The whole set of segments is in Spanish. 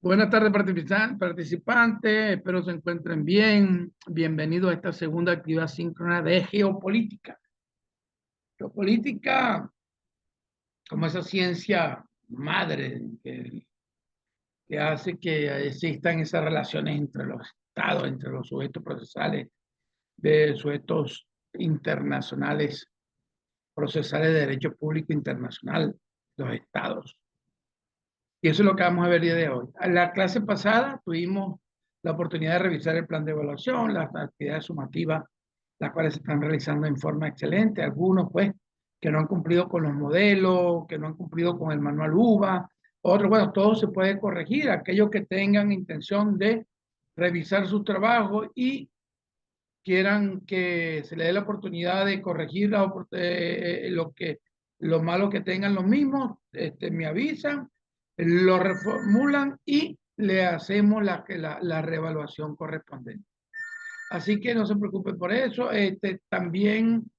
Buenas tardes, participantes. Espero se encuentren bien. Bienvenidos a esta segunda actividad síncrona de geopolítica. Geopolítica, como esa ciencia madre que hace que existan esas relaciones entre los estados, entre los sujetos procesales, de sujetos internacionales, procesales de derecho público internacional, los estados. Y eso es lo que vamos a ver el día de hoy. En la clase pasada tuvimos la oportunidad de revisar el plan de evaluación, las actividades sumativas, las cuales se están realizando en forma excelente. Algunos, pues, que no han cumplido con los modelos, que no han cumplido con el manual UVA. Otros, bueno, todo se puede corregir. Aquellos que tengan intención de revisar sus trabajos y quieran que se le dé la oportunidad de corregir lo malo que tengan los mismos, me avisan, lo reformulan y le hacemos la reevaluación correspondiente. Así que no se preocupen por eso. También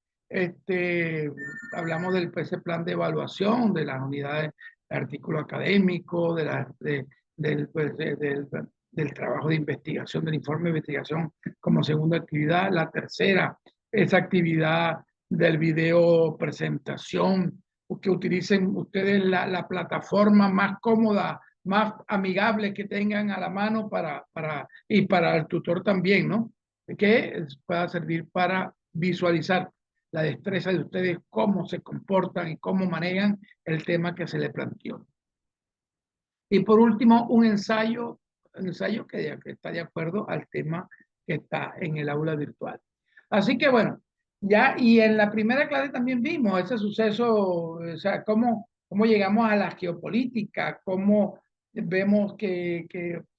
hablamos del ese plan de evaluación de las unidades de artículo académico, del trabajo de investigación, del informe de investigación como segunda actividad. La tercera, esa actividad del video presentación, que utilicen ustedes la plataforma más cómoda, más amigable que tengan a la mano y para el tutor también, ¿no? Que pueda servir para visualizar la destreza de ustedes, cómo se comportan y cómo manejan el tema que se les planteó. Y por último, un ensayo que está de acuerdo al tema que está en el aula virtual. Así que bueno, ya, y en la primera clase también vimos ese suceso, o sea, cómo llegamos a la geopolítica, cómo vemos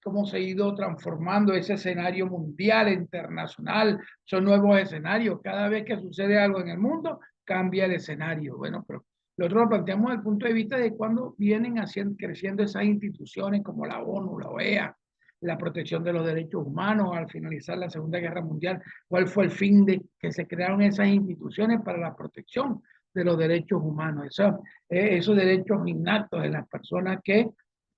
cómo se ha ido transformando ese escenario mundial, internacional, son nuevos escenarios. Cada vez que sucede algo en el mundo, cambia el escenario. Bueno, pero nosotros lo planteamos desde el punto de vista de cuándo vienen creciendo esas instituciones como la ONU, la OEA, la protección de los derechos humanos al finalizar la Segunda Guerra Mundial. ¿Cuál fue el fin de que se crearon esas instituciones para la protección de los derechos humanos? Esos derechos innatos de las personas que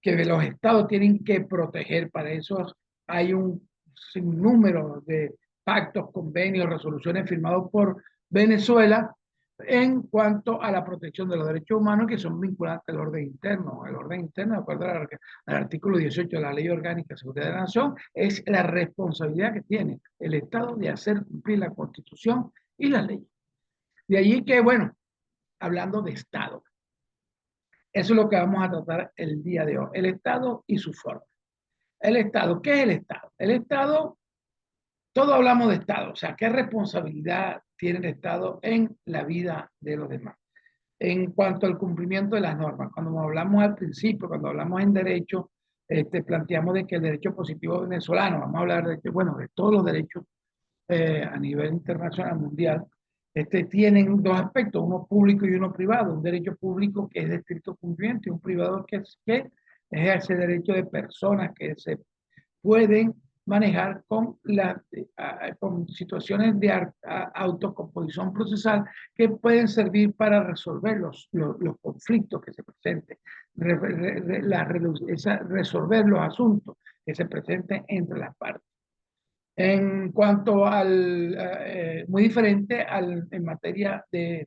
los estados tienen que proteger. Para eso hay un sinnúmero de pactos, convenios, resoluciones firmados por Venezuela en cuanto a la protección de los derechos humanos que son vinculantes al orden interno. El orden interno, de acuerdo al artículo 18 de la Ley Orgánica de Seguridad de la Nación, es la responsabilidad que tiene el Estado de hacer cumplir la Constitución y la ley. De allí que, bueno, hablando de Estado, eso es lo que vamos a tratar el día de hoy, el Estado y su forma. El Estado, ¿qué es el Estado? El Estado, todos hablamos de Estado, o sea, ¿qué responsabilidad tiene el Estado en la vida de los demás? En cuanto al cumplimiento de las normas, cuando hablamos al principio, cuando hablamos en derecho, planteamos de que el derecho positivo venezolano, vamos a hablar de todos los derechos a nivel internacional, mundial, tienen dos aspectos, uno público y uno privado. Un derecho público que es de estricto cumplimiento y un privado que es ese derecho de personas que se pueden manejar con situaciones de autocomposición procesal que pueden servir para resolver los conflictos que se presenten, resolver los asuntos que se presenten entre las partes. En cuanto muy diferente en materia de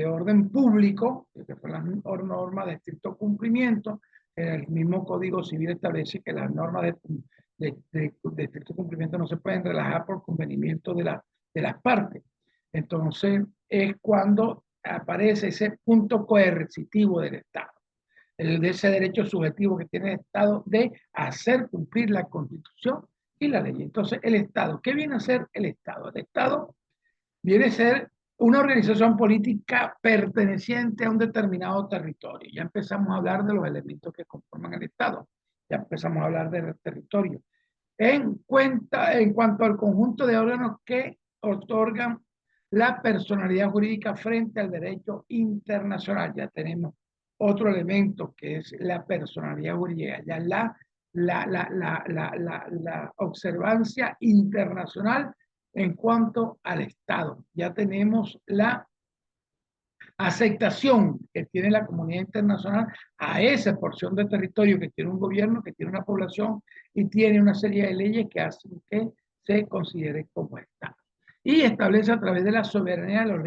orden público, que son las normas de estricto cumplimiento. El mismo Código Civil establece que las normas de estricto cumplimiento no se pueden relajar por convenimiento de las partes. Entonces, es cuando aparece ese punto coercitivo del Estado, de ese derecho subjetivo que tiene el Estado de hacer cumplir la Constitución y la ley. Entonces, el Estado, ¿qué viene a ser el Estado? El Estado viene a ser una organización política perteneciente a un determinado territorio. Ya empezamos a hablar de los elementos que conforman el Estado. Ya empezamos a hablar del territorio. En cuanto al conjunto de órganos que otorgan la personalidad jurídica frente al derecho internacional, ya tenemos otro elemento que es la personalidad jurídica, ya la observancia internacional en cuanto al Estado. Ya tenemos aceptación que tiene la comunidad internacional a esa porción de territorio que tiene un gobierno, que tiene una población y tiene una serie de leyes que hacen que se considere como Estado. Y establece a través de la soberanía los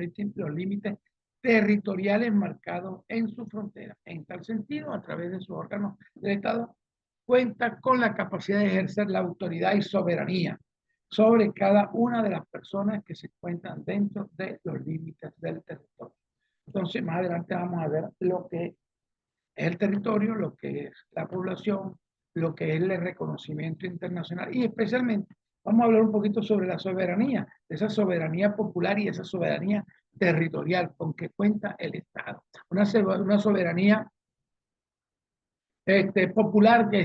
límites territoriales marcados en su frontera. En tal sentido, a través de sus órganos del Estado, cuenta con la capacidad de ejercer la autoridad y soberanía sobre cada una de las personas que se encuentran dentro de los límites del territorio. Entonces, más adelante vamos a ver lo que es el territorio, lo que es la población, lo que es el reconocimiento internacional y especialmente vamos a hablar un poquito sobre la soberanía, esa soberanía popular y esa soberanía territorial con que cuenta el Estado. Una soberanía popular que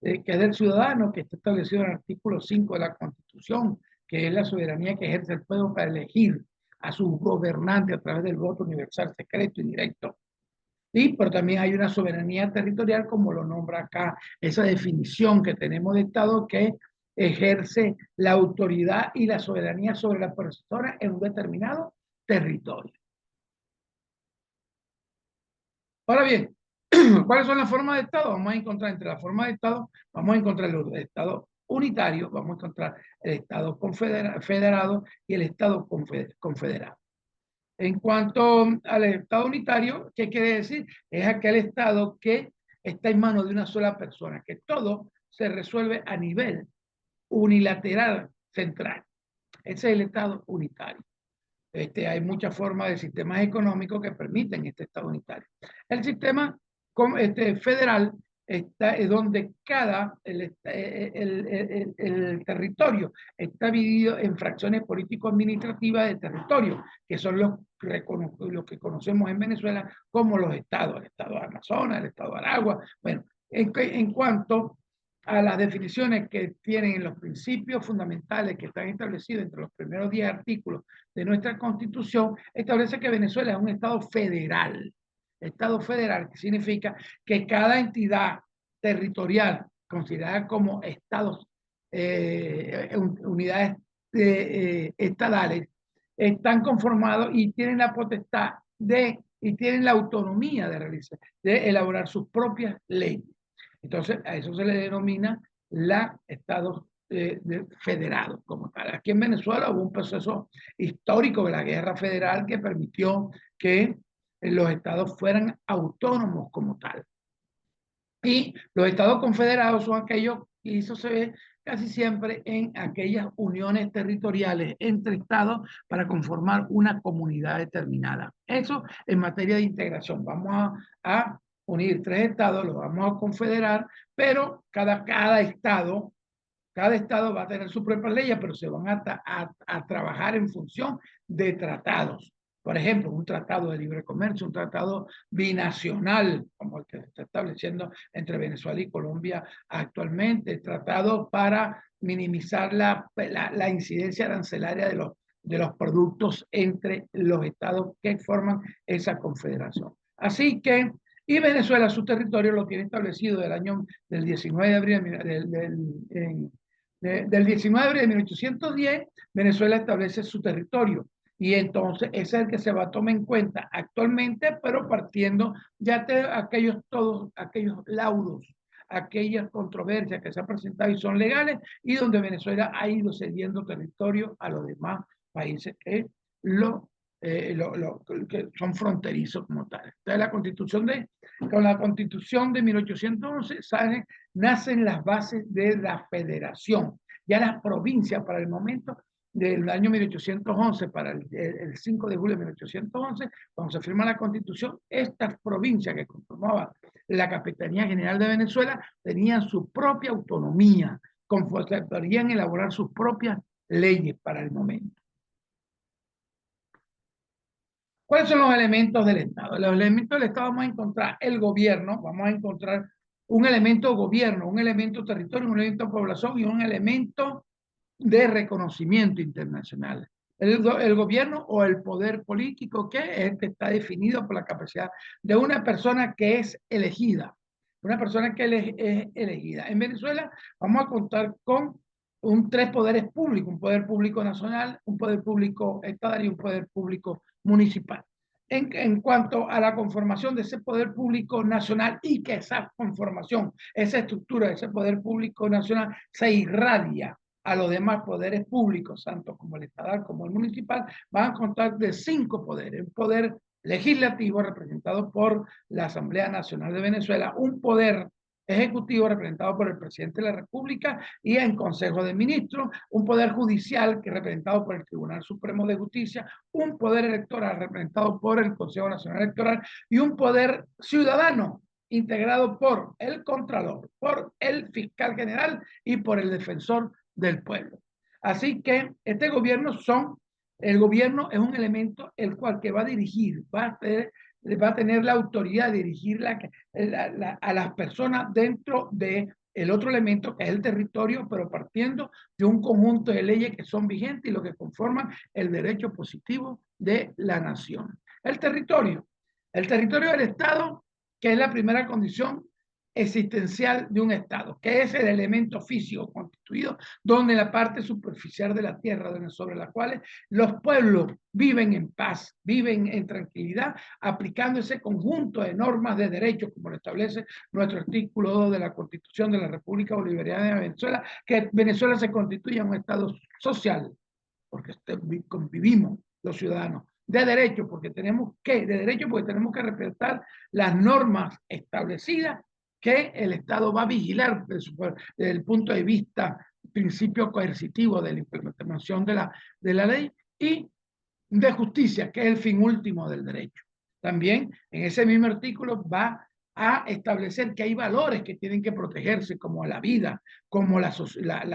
es del ciudadano, que está establecido en el artículo 5 de la Constitución, que es la soberanía que ejerce el pueblo para elegir a sus gobernantes a través del voto universal, secreto y directo. Y, pero también hay una soberanía territorial, como lo nombra acá, esa definición que tenemos de Estado que ejerce la autoridad y la soberanía sobre la persona en un determinado territorio. Ahora bien, ¿cuáles son las formas de Estado? Vamos a encontrar entre las formas de Estado, vamos a encontrar los Estados unitarios, vamos a encontrar el Estado federado y el Estado confederado. En cuanto al Estado unitario, ¿qué quiere decir? Es aquel Estado que está en manos de una sola persona, que todo se resuelve a nivel unilateral central. Ese es el Estado unitario. Hay muchas formas de sistemas económicos que permiten este Estado unitario. El sistema federal es donde el territorio está dividido en fracciones político-administrativas de territorio, que son los que conocemos en Venezuela como los estados, el estado de Amazonas, el estado de Aragua. Bueno, en cuanto a las definiciones que tienen en los principios fundamentales que están establecidos entre los primeros 10 artículos de nuestra Constitución, establece que Venezuela es un Estado federal. Estado federal, que significa que cada entidad territorial considerada como estados, unidades estadales, están conformados y tienen la potestad y tienen la autonomía de realizar, de elaborar sus propias leyes. Entonces, a eso se le denomina la Estados federados como tal. Aquí en Venezuela hubo un proceso histórico de la guerra federal que permitió que los estados fueran autónomos como tal. Y los estados confederados son aquellos, y eso se ve casi siempre en aquellas uniones territoriales entre estados para conformar una comunidad determinada. Eso en materia de integración. Vamos a unir tres estados, los vamos a confederar, pero cada estado va a tener sus propias leyes, pero se van a trabajar en función de tratados. Por ejemplo, un tratado de libre comercio, un tratado binacional, como el que se está estableciendo entre Venezuela y Colombia actualmente, tratado para minimizar la incidencia arancelaria de los productos entre los estados que forman esa confederación. Así que, y Venezuela, su territorio lo tiene establecido del 19 de abril del 19 de abril de 1810, Venezuela establece su territorio. Y entonces ese es el que se va a tomar en cuenta actualmente, pero partiendo ya de todos aquellos laudos, aquellas controversias que se han presentado y son legales, y donde Venezuela ha ido cediendo territorio a los demás países que que son fronterizos como tal. Entonces con la constitución de 1811 nacen las bases de la federación. Ya las provincias para el momento del año 1811, para el 5 de julio de 1811, cuando se firma la Constitución, estas provincias que conformaban la Capitanía General de Venezuela tenían su propia autonomía, podrían elaborar sus propias leyes para el momento. ¿Cuáles son los elementos del Estado? Los elementos del Estado vamos a encontrar el gobierno, vamos a encontrar un elemento gobierno, un elemento territorio, un elemento población y un elemento de reconocimiento internacional. El gobierno o el poder político que es el que está definido por la capacidad de una persona que es elegida, una persona que es elegida. En Venezuela vamos a contar con tres poderes públicos, un poder público nacional, un poder público estatal y un poder público municipal. en cuanto a la conformación de ese poder público nacional y que esa conformación, esa estructura de ese poder público nacional se irradia a los demás poderes públicos, tanto como el estatal como el municipal, van a contar de 5 poderes. Un poder legislativo representado por la Asamblea Nacional de Venezuela, un poder ejecutivo representado por el presidente de la República y en Consejo de Ministros, un poder judicial que es representado por el Tribunal Supremo de Justicia, un poder electoral representado por el Consejo Nacional Electoral y un poder ciudadano integrado por el Contralor, por el Fiscal General y por el Defensor del Pueblo. Así que este gobierno el gobierno es un elemento el cual que va a dirigir, va a tener la autoridad de dirigir a las personas dentro de el otro elemento que es el territorio, pero partiendo de un conjunto de leyes que son vigentes y lo que conforman el derecho positivo de la nación. El territorio del Estado, que es la primera condición existencial de un Estado, que es el elemento físico constituido, donde la parte superficial de la tierra, sobre la cual los pueblos viven en paz, viven en tranquilidad, aplicando ese conjunto de normas de derechos, como lo establece nuestro artículo 2 de la Constitución de la República Bolivariana de Venezuela, que Venezuela se constituye un Estado social, porque convivimos los ciudadanos, de derecho, porque tenemos que respetar las normas establecidas que el Estado va a vigilar desde el punto de vista principio coercitivo de la implementación de la ley y de justicia, que es el fin último del derecho. También en ese mismo artículo va a establecer que hay valores que tienen que protegerse, como la vida, como la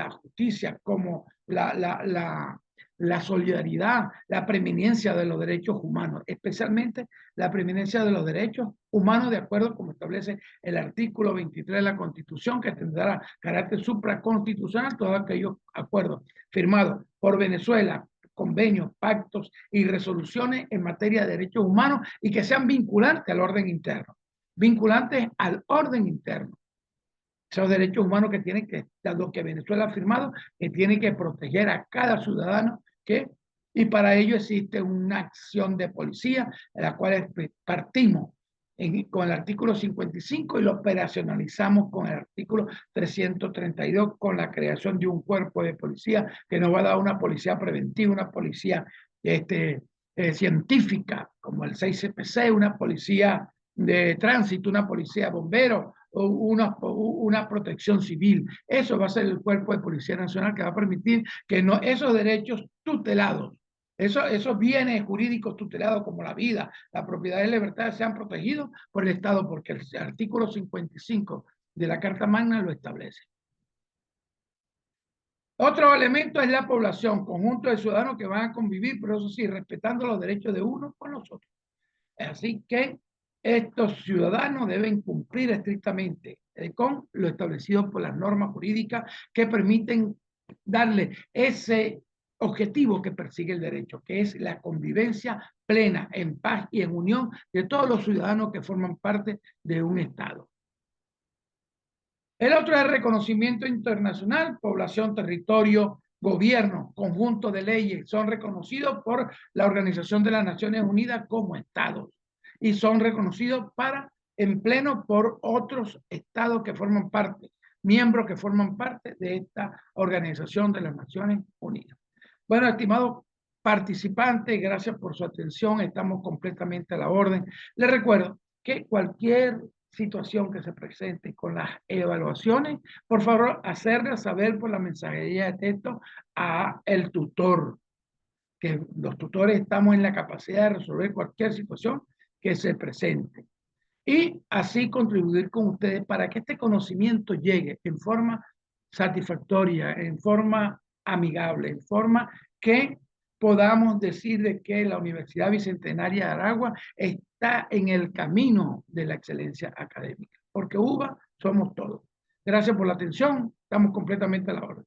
justicia, como la solidaridad, la preeminencia de los derechos humanos, especialmente la preeminencia de los derechos humanos de acuerdo como establece el artículo 23 de la Constitución, que tendrá carácter supraconstitucional todos aquellos acuerdos firmados por Venezuela, convenios, pactos y resoluciones en materia de derechos humanos y que sean vinculantes al orden interno. Vinculantes al orden interno. Esos derechos humanos que tienen que, los que Venezuela ha firmado, que tienen que proteger a cada ciudadano y para ello existe una acción de policía, en la cual partimos con el artículo 55 y lo operacionalizamos con el artículo 332, con la creación de un cuerpo de policía que nos va a dar una policía preventiva, una policía científica, como el 6CPC, una policía de tránsito, una policía de bomberos, una protección civil. Eso va a ser el cuerpo de Policía Nacional que va a permitir que esos derechos tutelados, esos bienes jurídicos tutelados como la vida, la propiedad y la libertad sean protegidos por el Estado, porque el artículo 55 de la Carta Magna lo establece. Otro elemento es la población, conjunto de ciudadanos que van a convivir, pero eso sí, respetando los derechos de unos con los otros. Así que estos ciudadanos deben cumplir estrictamente con lo establecido por las normas jurídicas que permiten darle ese objetivo que persigue el derecho, que es la convivencia plena, en paz y en unión de todos los ciudadanos que forman parte de un Estado. El otro es el reconocimiento internacional, población, territorio, gobierno, conjunto de leyes, son reconocidos por la Organización de las Naciones Unidas como estados y son reconocidos en pleno por otros estados que forman parte, miembros que forman parte de esta Organización de las Naciones Unidas. Bueno, estimados participantes, gracias por su atención, estamos completamente a la orden. Les recuerdo que cualquier situación que se presente con las evaluaciones, por favor, hacerle saber por la mensajería de texto a el tutor, que los tutores estamos en la capacidad de resolver cualquier situación que se presente. Y así contribuir con ustedes para que este conocimiento llegue en forma satisfactoria, en forma amigable, en forma que podamos decir de que la Universidad Bicentenaria de Aragua está en el camino de la excelencia académica, porque UBA somos todos. Gracias por la atención, estamos completamente a la orden.